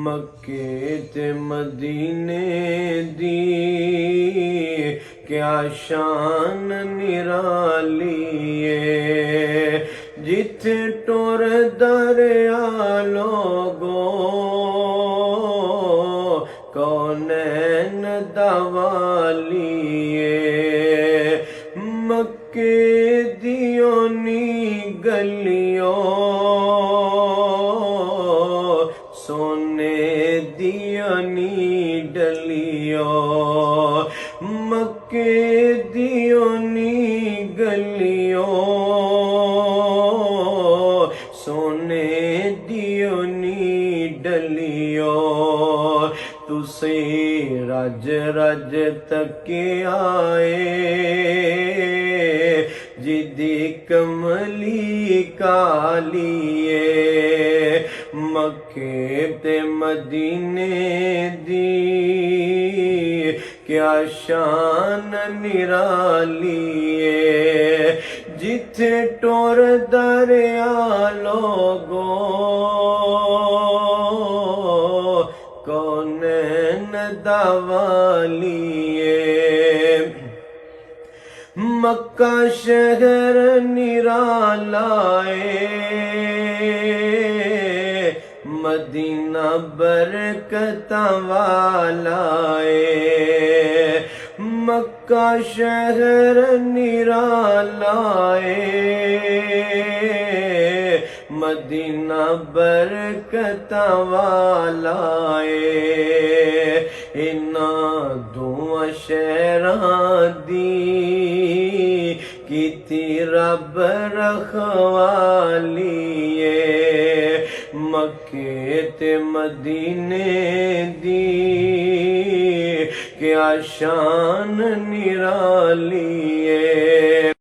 मक्के ते मदीने दी क्या शान निराली है। जिथे टुर दरिया लोगो कौनैन दवाली है। मक्के दियों नी गलियों सोने दियों नी डलियों। मक्के दियों नी गलियों सोने दियों नी डलियों। तुसे रज रज तके आए जिदी कमली कालिए। मक्के ते मदीने दी क्या शान निराली है। जिथे टुर दरिया लोगो कौनैन दवाली है। मक्का शहर निराला है, मदीना बरकतां वाला है। मक्का शहर निराला है, मदीना बरकतां वाला है। इन्ना दुआ शहरां दी कीती रब रखवाली है। मक्के ते मदीने दी क्या शान निराली है।